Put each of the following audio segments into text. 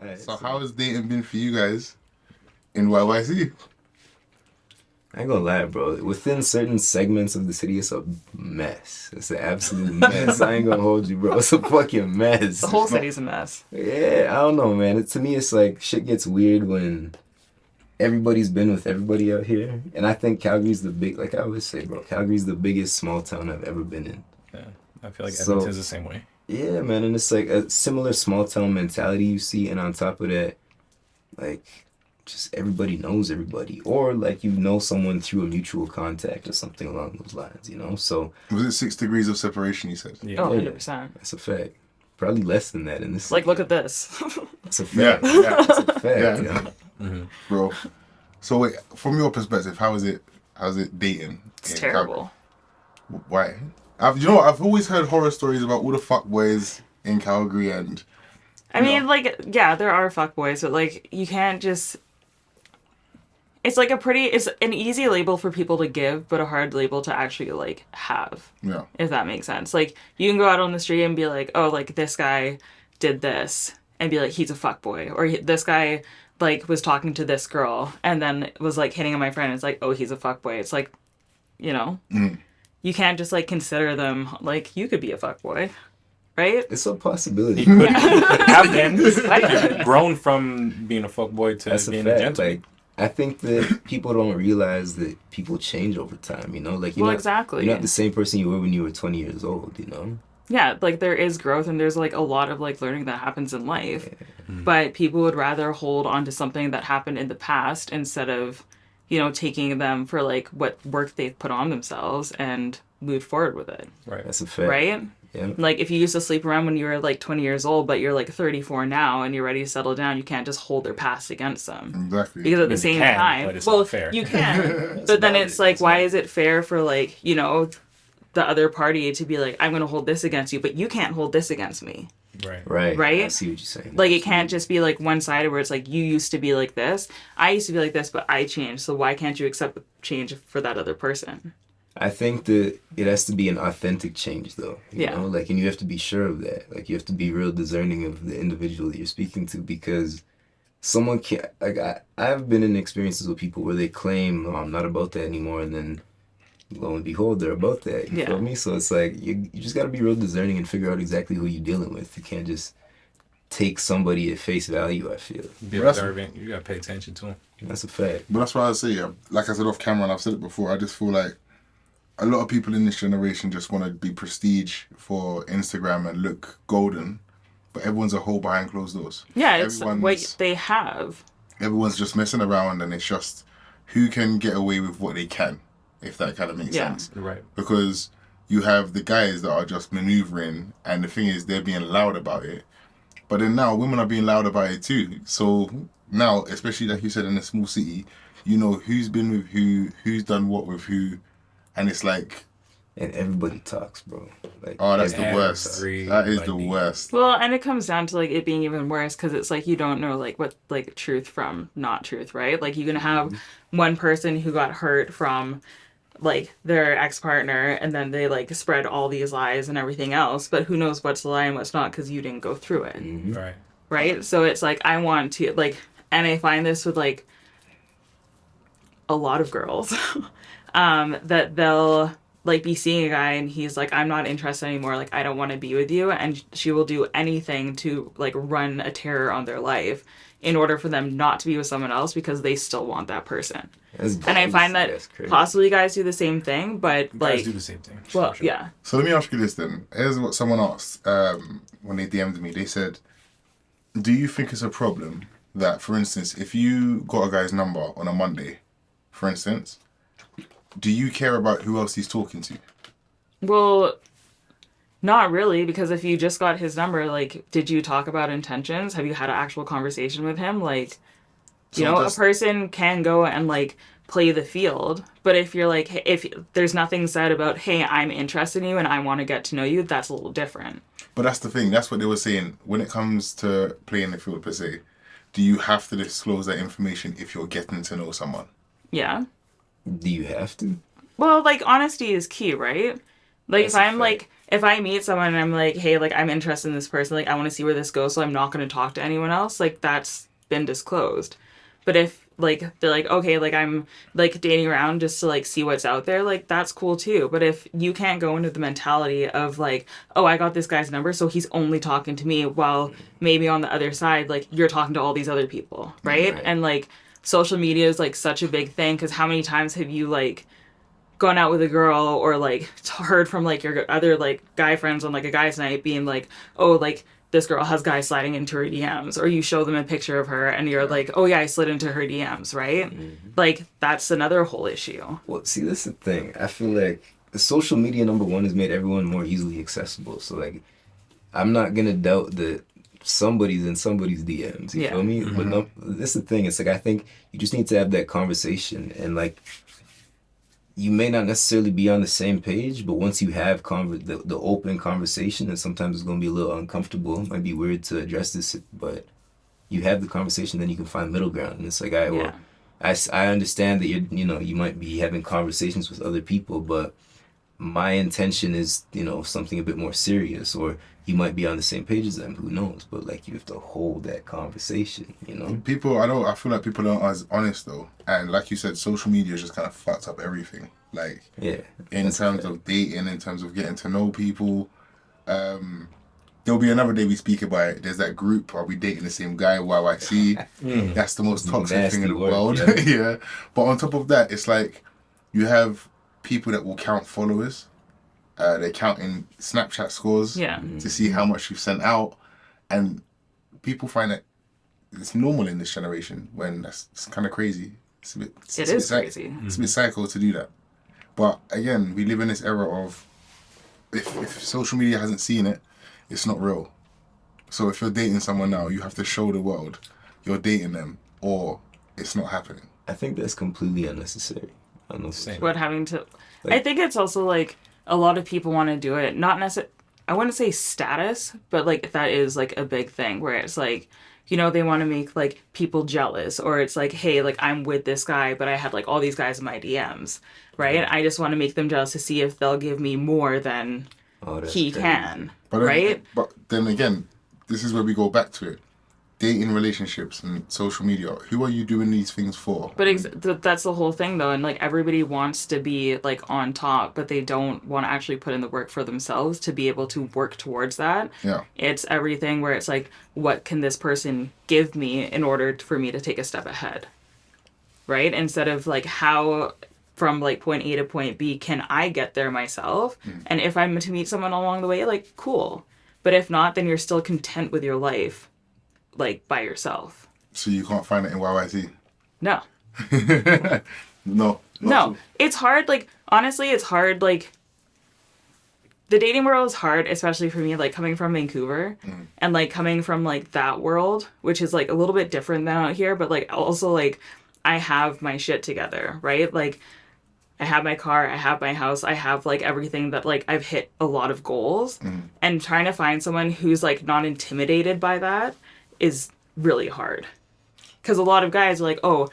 Right, so how has dating been for you guys in YYC? I ain't gonna lie, bro. Within certain segments of the city, it's a mess. It's an absolute mess. I ain't gonna hold you, bro. It's a fucking mess. The whole city's a mess. Yeah, I don't know, man. To me, it's like shit gets weird when everybody's been with everybody out here. And I think Calgary's like I always say, bro, Calgary's the biggest small town I've ever been in. Yeah, I feel like So- Edmonton's the same way. Yeah, man. And it's like a similar small town mentality you see. And on top of that, like, just everybody knows everybody. Or, like, you know someone through a mutual contact or something along those lines, you know? So, Was it 6 degrees of separation, you said? Yeah. Oh, Yeah. 100%. that's a fact. Probably less than that in this. Like, look at this. That's a Yeah, fact. yeah, That's a fact, Yeah. yeah. bro. So wait, from your perspective, how's it dating? It's in terrible. Calgary? Why? You know what? I've always heard horror stories about all the fuckboys in Calgary and... I mean, like, yeah, there are fuckboys, but, like, you can't just... It's, like, it's an easy label for people to give, but a hard label to actually, like, have. Yeah. If that makes sense. Like, you can go out on the street and be like, oh, like, this guy did this, and be like, he's a fuckboy. Or this guy, like, was talking to this girl, and then was, like, hitting on my friend, and it's like, oh, he's a fuckboy. It's like, you know? You can't just, like, consider them, like, you could be a fuckboy. Right? It's a possibility. He could have been grown from being a fuckboy to That's a being a fact. gentleman. Like, I think that people don't realize that people change over time, you know? Like, Exactly. You're not the same person you were when you were 20 years old, you know? Yeah, like, there is growth, and there's, like, a lot of, like, learning that happens in life. But people would rather hold on to something that happened in the past instead of, you know, taking them for, like, what work they've put on themselves and move forward with it. Right. That's a fact. Right? Yeah. Like, if you used to sleep around when you were, like, 20 years old, but you're, like, 34 now and you're ready to settle down, you can't just hold their past against them. Exactly. Because at the You same can, time... but it's well, not fair. you can. But then it's like, why is it fair for, like, you know, the other party to be like, I'm going to hold this against you, but you can't hold this against me. Right. Right? I see what you're saying. Like, it can't just be, like, one-sided where it's like, you used to be like this, I used to be like this, but I changed, so why can't you accept the change for that other person? I think that it has to be an authentic change, though. You know? Like, and you have to be sure of that. Like, you have to be real discerning of the individual that you're speaking to, because someone can't... Like, I've been in experiences with people where they claim, oh, I'm not about that anymore, and then lo and behold, they're about that. You feel me? So it's like, you just got to be real discerning and figure out exactly who you're dealing with. You can't just take somebody at face value, I feel. Be observant. You got to pay attention to them. That's a fact. But that's why I say, like I said off camera, and I've said it before, I just feel like a lot of people in this generation just want to be prestige for Instagram and look golden, but everyone's a hole behind closed doors. Yeah, it's what they have. Everyone's just messing around, and it's just who can get away with what they can, if that kind of makes sense. Right. Because you have the guys that are just maneuvering, and the thing is, they're being loud about it. But then now, women are being loud about it too. So now, especially like you said, in a small city, you know who's been with who, who's done what with who, and it's like... And everybody talks, bro. Like, oh, that's the worst. That is the worst. Well, and it comes down to, like, it being even worse, because it's like you don't know, like, what, like, truth from not truth, right? Like, you can have one person who got hurt from, like, their ex-partner, and then they, like, spread all these lies and everything else, but who knows what's a lie and what's not, because you didn't go through it. Right. Right? So it's like, I want to, like, and I find this with, like, a lot of girls, that they'll, like, be seeing a guy and he's like, I'm not interested anymore, like, I don't want to be with you, and she will do anything to, like, run a terror on their life in order for them not to be with someone else because they still want that person. And I find that possibly guys do the same thing, but Guys like... do the same thing. Well, sure. yeah. So let me ask you this then. Here's what someone asked when they DM'd me. They said, do you think it's a problem that, for instance, if you got a guy's number on a Monday, for instance, do you care about who else he's talking to? Well, not really, because if you just got his number, like, did you talk about intentions? Have you had an actual conversation with him? Like, you know, a person can go and, like, play the field, but if you're like, if there's nothing said about, hey, I'm interested in you and I want to get to know you, that's a little different. But that's the thing. That's what they were saying. When it comes to playing the field per se, do you have to disclose that information if you're getting to know someone? Yeah. Do you have to? Well, like, honesty is key, right? Like, That's if a I'm fact. like, if I meet someone and I'm like, hey, like, I'm interested in this person, like, I want to see where this goes, so I'm not going to talk to anyone else, like, that's been disclosed. But if, like, they're like, okay, like, I'm, like, dating around just to, like, see what's out there, like, that's cool too. But if you can't go into the mentality of, like, oh, I got this guy's number, so he's only talking to me, while maybe on the other side, like, you're talking to all these other people, right? Right. And, like, social media is, like, such a big thing, because how many times have you, like, gone out with a girl or like heard from like your other like guy friends on like a guy's night being like, oh, like this girl has guys sliding into her DMs, or you show them a picture of her and you're like, oh yeah, I slid into her DMs, right? Like that's another whole issue. Well, see, that's the thing. I feel like the social media, number one, has made everyone more easily accessible. So, like, I'm not gonna doubt that somebody's in somebody's DMs. You Yeah. feel me? But no, that's the thing. It's like I think you just need to have that conversation, and like you may not necessarily be on the same page, but once you have the open conversation, and sometimes it's gonna be a little uncomfortable. It might be weird to address this, but you have the conversation, then you can find middle ground. And it's like, I well, Yeah. I understand that you might be having conversations with other people, but my intention is, something a bit more serious, or you might be on the same page as them, who knows? But like you have to hold that conversation. People, I feel like people aren't as honest though, and like you said, social media just kind of fucked up everything. Like, Yeah. in terms of dating, in terms of getting to know people. There'll be another day we speak about it. There's that group, are we dating the same guy, YYC? That's the most toxic thing in the Nasty work, world. yeah. Yeah. But on top of that, it's like you have people that will count followers. They're counting Snapchat scores Yeah. to see how much you've sent out. And people find that it's normal in this generation when it's kind of crazy. It's a bit, It is crazy. It's a bit psycho to do that. But again, we live in this era of if social media hasn't seen it, it's not real. So if you're dating someone now, you have to show the world you're dating them, or it's not happening. I think that's completely unnecessary. Same. What having to I think it's also like a lot of people want to do it, not necessarily, I wouldn't say status, but like that is like a big thing where it's like, they want to make like people jealous, or it's like, hey, like I'm with this guy, but I had like all these guys in my DMs, right? I just want to make them jealous to see if they'll give me more than That's he crazy. can, But then, right? But then again, this is where we go back to it. Dating, relationships, and social media. Who are you doing these things for? But that's the whole thing, though, and like everybody wants to be like on top, but they don't want to actually put in the work for themselves to be able to work towards that. Yeah. It's everything where it's like, what can this person give me in order for me to take a step ahead, right? Instead of like how from like point A to point B can I get there myself, and if I'm to meet someone along the way, like cool, but if not, then you're still content with your life, like by yourself. So you can't find it in YYC? No. No. No, it's hard. Like, honestly, it's hard. Like, the dating world is hard, especially for me, like, coming from Vancouver and, like, coming from, like, that world, which is, like, a little bit different than out here, but, like, also, like, I have my shit together, right? Like, I have my car, I have my house, I have, like, everything that, like, I've hit a lot of goals. And trying to find someone who's, like, not intimidated by that is really hard. Because a lot of guys are like, oh,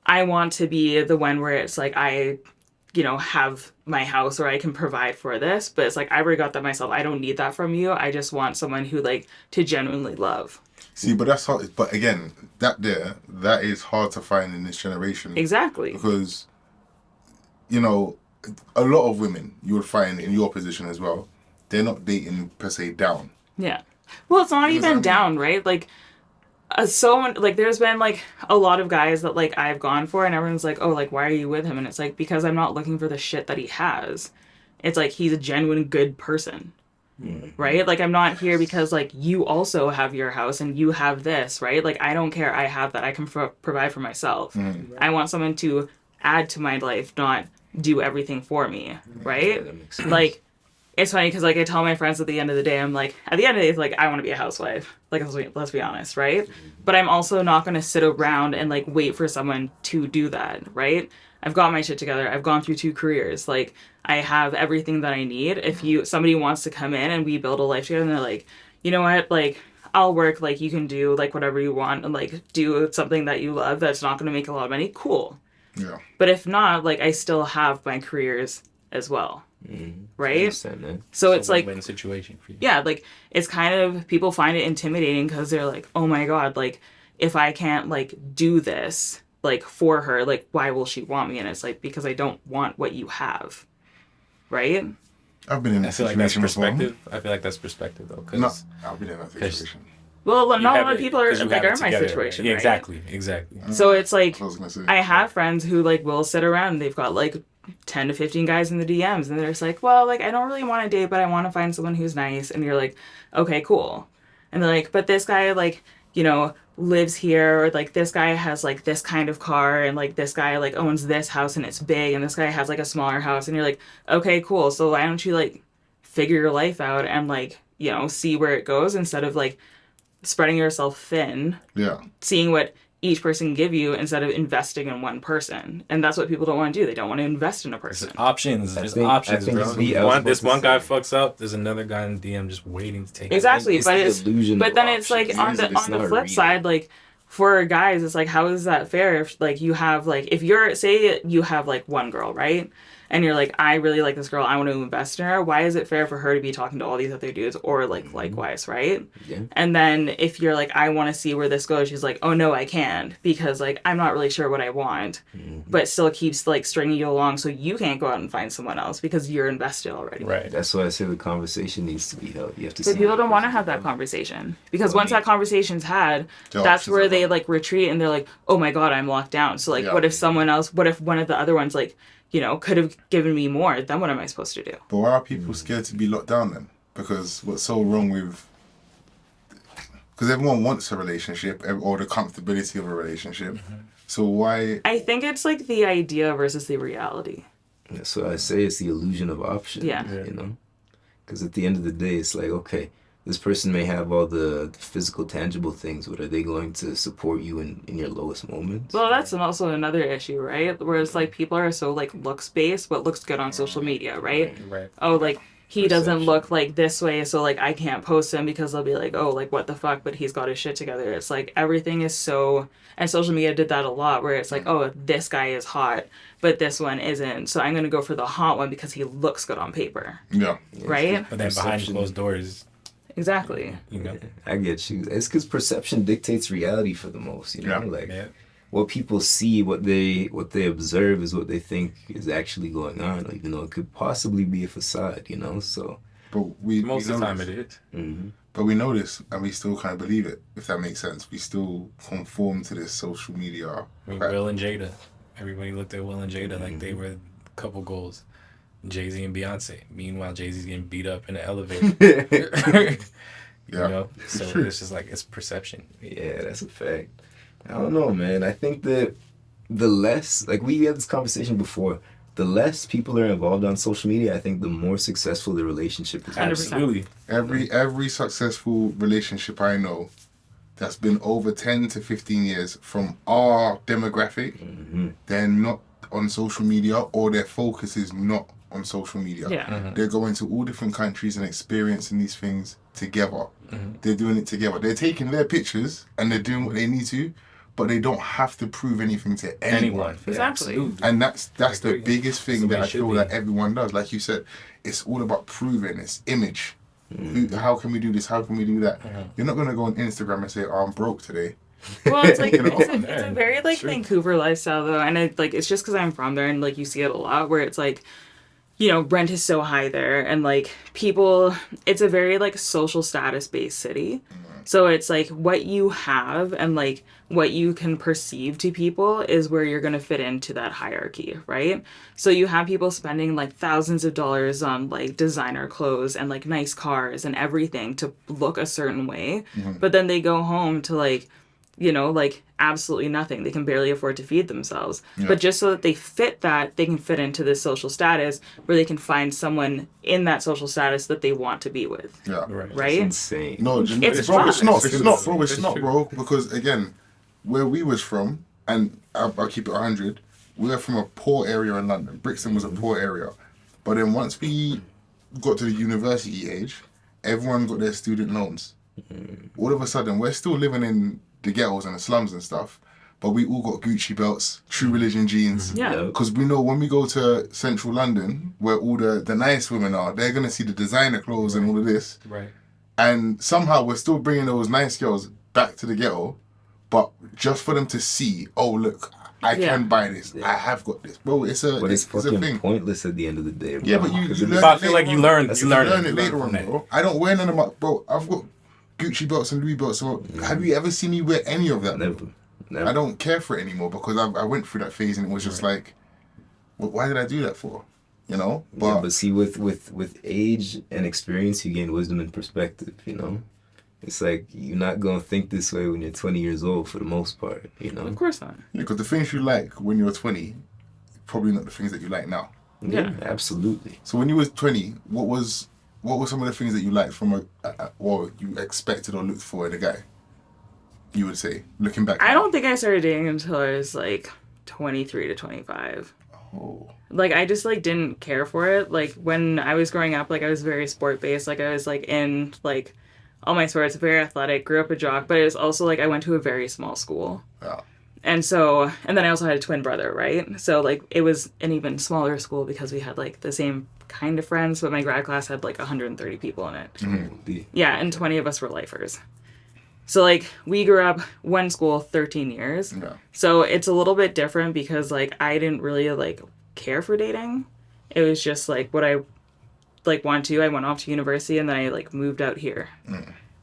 I want to be the one where it's like I, have my house or I can provide for this. But it's like, I already got that myself. I don't need that from you. I just want someone who like to genuinely love. See, but that's hard. But again, that is hard to find in this generation. Exactly. Because, a lot of women you would find in your position as well, they're not dating per se down. Yeah. Well, it's not Because, I even mean- down, right? Like, there's been like a lot of guys that like I've gone for, and everyone's like, oh, like why are you with him? And it's like, because I'm not looking for the shit that he has. It's like he's a genuine good person, right? Like I'm not here because like you also have your house and you have this, right? Like I don't care. I have that. I can provide for myself. I want someone to add to my life, not do everything for me, right? That makes sense. Like. It's funny because, like, I tell my friends at the end of the day, I'm like, at the end of the day, like, I want to be a housewife. Like, let's be honest, right? But I'm also not going to sit around and, like, wait for someone to do that, right? I've got my shit together. I've gone through 2 careers. Like, I have everything that I need. If somebody wants to come in and we build a life together and they're like, you know what, like, I'll work, like, you can do, like, whatever you want and, like, do something that you love that's not going to make a lot of money, cool. Yeah. But if not, like, I still have my careers as well. right? I understand that. So it's like win-win situation for you. yeah, like it's kind of people find it intimidating because they're like, oh my god, like if I can't like do this like for her, like why will she want me? And it's like because I don't want what you have, right? I've been in I that feel like that's situation before. perspective. I feel like that's perspective though, No, because I've been in that situation. Well, not a have lot of it- people are 'cause you like have are it in my together, situation, right? right? Exactly. So it's like I was gonna say. I have friends who like will sit around and they've got like 10 to 15 guys in the DMs and they're just like, well, like I don't really want to date, but I want to find someone who's nice. And you're like, okay, cool. And they're like, but this guy like, you know, lives here, or like this guy has like this kind of car, and like this guy like owns this house and it's big, and this guy has like a smaller house. And you're like, okay, cool. So why don't you like figure your life out and like, you know, see where it goes instead of like spreading yourself thin, Yeah. seeing what each person can give you instead of investing in one person. And that's what people don't want to do. They don't want to invest in a person. Options. There's think- options, I think bro. the- I was about This to one guy say. fucks up. There's another guy in DM just waiting to take it. Exactly, It's but the it's illusion but of then it's like options. on It's the not flip real. side, like for guys, it's like how is that fair if like you have like if you're say you have like one girl, right? And you're like, I really like this girl, I want to invest in her. Why is it fair for her to be talking to all these other dudes or like likewise, right? Yeah. And then if you're like, I want to see where this goes, she's like, oh no, I can't because like I'm not really sure what I want, but still keeps like stringing you along so you can't go out and find someone else because you're invested already. Right. That's why I say the conversation needs to be held. You have to. But see people the don't want to person. have that conversation because Well, once that conversation's had, The that's options where are they gone. like retreat and they're like, oh my god, I'm locked down. So like, Yeah. what if someone else? What if one of the other ones like, you know, could have given me more? Then what am I supposed to do? But why are people scared to be locked down then? Because what's so wrong with... Because everyone wants a relationship or the comfortability of a relationship. So why... I think it's like the idea versus the reality. That's what I say. It's the illusion of option. Yeah. You know, because at the end of the day, it's like, okay, this person may have all the physical, tangible things, but are they going to support you in your lowest moments? Well, that's also another issue, right? Whereas like people are so like looks based, what looks good on social media, right? Right. Oh, like he doesn't Perception. look like this way, so like I can't post him because they'll be like, oh, like what the fuck, but he's got his shit together. It's like everything is so, and social media did that a lot where it's like, oh, this guy is hot, but this one isn't, so I'm gonna go for the hot one because he looks good on paper, Yeah. right? But then behind Perception. closed doors, Exactly. you know. I get you. It's because perception dictates reality for the most. You know, Yeah. like Yeah. what people see, what they observe is what they think is actually going on, even though it could possibly be a facade. You know, so. But we Most we of the know time this. it is. Mm-hmm. But we know this and we still kind of believe it, if that makes sense. We still conform to this social media I mean, crap. Will and Jada. Everybody looked at Will and Jada like they were a couple goals. Jay-Z and Beyonce. Meanwhile, Jay-Z's getting beat up in the elevator. Yeah. You know? So it's just like, it's perception. Yeah, that's a fact. I don't know, man. I think that the less, like we had this conversation before, the less people are involved on social media, I think the more successful the relationship is. 100%. Absolutely. Every successful relationship I know that's been over 10 to 15 years from our demographic, they're not on social media or their focus is not on social media. Yeah. They're going to all different countries and experiencing these things together. They're doing it together. They're taking their pictures and they're doing what they need to, but they don't have to prove anything to anyone. Yeah, Exactly. absolutely. And that's the agree. biggest That's the thing way that I it should feel be. that everyone does. Like you said, it's all about proving. It's image. How can we do this? How can we do that? You're not gonna go on Instagram and say, "Oh, I'm broke today." Well, it's like You know? it's a very like True. Vancouver lifestyle though, and it's just because I'm from there and like you see it a lot where it's like, you know, rent is so high there and like people, it's a very like social status based city, so it's like what you have and like what you can perceive to people is where you're gonna fit into that hierarchy, right? So you have people spending like thousands of dollars on like designer clothes and like nice cars and everything to look a certain way, but then they go home to like, you know, like absolutely nothing. They can barely afford to feed themselves. Yeah. But just so that they fit that, they can fit into this social status where they can find someone in that social status that they want to be with. Yeah. Right. Right? Insane. No, It's bro, it's fun. not. It's not, bro. It's It's not, true. bro. Because again, where we was from, and I'll keep it 100. We were from a poor area in London. Brixton was a poor area, but then once we got to the university age, everyone got their student loans. All of a sudden, we're still living in the ghettos and the slums and stuff, but we all got Gucci belts, True Religion jeans. Yeah. Because we know when we go to central London, where all the nice women are, they're going to see the designer clothes and all of this. Right. And somehow we're still bringing those nice girls back to the ghetto, but just for them to see, oh, look, I can buy this. I have got this. Bro, it's a fucking thing. pointless at the end of the day, bro. Yeah, but you learn I feel like you learn it later on, from bro. I don't wear none of my... Bro, I've got Gucci belts and Louis belts. So have you ever seen me wear any of that? Never. I don't care for it anymore because I went through that phase and it was just like, well, why did I do that for? You know? But see, with age and experience, you gain wisdom and perspective, you know? It's like, you're not going to think this way when you're 20 years old for the most part, you know? Of course not. Yeah, because the things you like when you were 20, probably not the things that you like now. Yeah. Absolutely. So when you were 20, what were some of the things that you liked from or you expected or looked for in a guy? You would say, looking back. I don't think I started dating until I was like 23 to 25. Oh. Like, I just like didn't care for it. Like, when I was growing up, like, I was very sport based. Like, I was like in like all my sports, very athletic, grew up a jock, but it was also like I went to a very small school. Yeah. And so, and then I also had a twin brother, right? So like it was an even smaller school because we had like the same kind of friends, but my grad class had like 130 people in it. Mm-hmm. Yeah, and 20 of us were lifers. So, like, we grew up one school 13 years. Yeah. So it's a little bit different because, like, I didn't really, like, care for dating. It was just, like, what I, like, wanted to. I went off to university and then I, like, moved out here.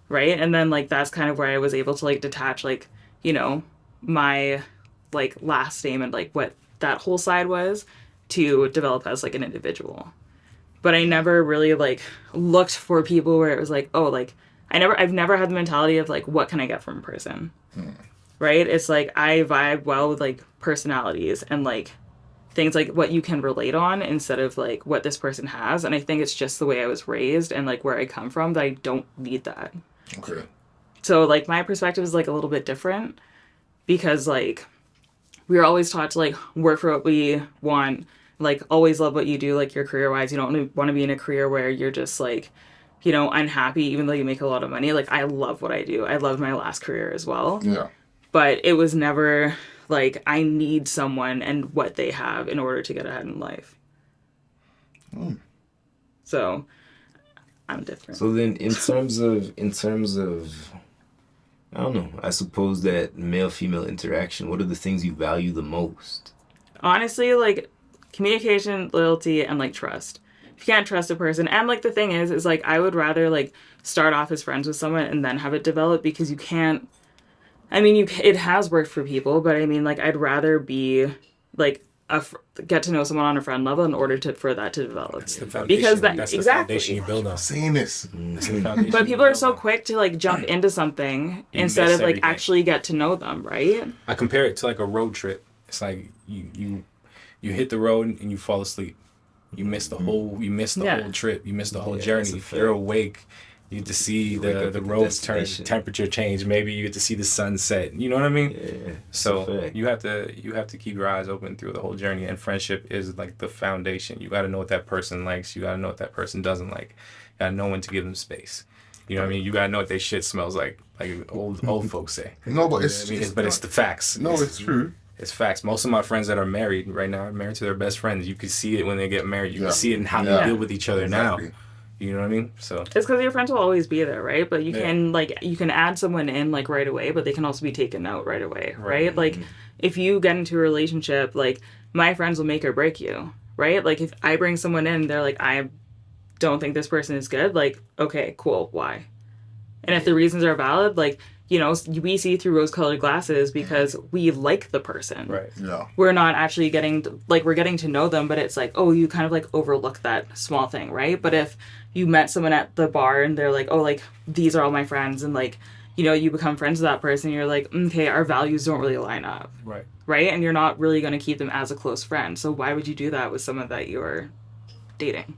Right? And then, like, that's kind of where I was able to, like, detach, like, you know, my, like, last name and, like, what that whole side was to develop as, like, an individual. But I never really, like, looked for people where it was, like, oh, like, I've never had the mentality of, like, what can I get from a person? Right? It's, like, I vibe well with, like, personalities and, like, things, like, what you can relate on instead of, like, what this person has. And I think it's just the way I was raised and, like, where I come from that I don't need that. Okay. So, like, my perspective is, like, a little bit different because, like, we were always taught to, like, work for what we want, like, always love what you do, like, your career-wise. You don't want to be in a career where you're just, like, you know, unhappy even though you make a lot of money. Like, I love what I do. I loved my last career as well. Yeah. But it was never, like, I need someone and what they have in order to get ahead in life. So, I'm different. So then, in terms of, I don't know, I suppose that male-female interaction, what are the things you value the most? Honestly, like, communication, loyalty, and, like, trust. If you can't trust a person, and, like, the thing is, like, I would rather, like, start off as friends with someone and then have it develop because you can't, I mean, it has worked for people, but I mean, like, I'd rather be, like, get to know someone on a friend level in order for that to develop. That's the foundation. Because that's exactly. the foundation you build on. Saying this. That's the foundation But you people are build so on. quick to, like, jump into something instead miss of, like, everything. actually get to know them, right? I compare it to like a road trip. It's like you hit the road and you fall asleep. You miss the whole whole trip. You miss the whole that's journey. a If you're fact. awake, you get to see wake up the at the roads turn, destination. temperature change. Maybe you get to see the sunset. You know what I mean? Yeah. So It's a fact. you have to keep your eyes open through the whole journey, and friendship is like the foundation. You got to know what that person likes. You got to know what that person doesn't like. You got to know when to give them space. You know what I mean? You got to know what their shit smells like old folks say. No, but You know what I mean? But it's the facts. No, it's true. It's facts. Most of my friends that are married right now are married to their best friends. You can see it when they get married. You can see it in how they deal with each other now. You know what I mean? So It's because your friends will always be there, right? But you can add someone in, like, right away, but they can also be taken out right away, right? Like, if you get into a relationship, like, my friends will make or break you, right? Like, if I bring someone in, they're like, I don't think this person is good, like, okay, cool, why? And if the reasons are valid, like, you know, we see through rose-colored glasses because we like the person. right. Yeah. We're not actually we're getting to know them, but it's like, oh, you kind of, like, overlook that small thing, right? But if you met someone at the bar and they're like, oh, like, these are all my friends, and, like, you know, you become friends with that person, you're like, okay, our values don't really line up. Right. Right? And you're not really going to keep them as a close friend. So why would you do that with someone that you're dating?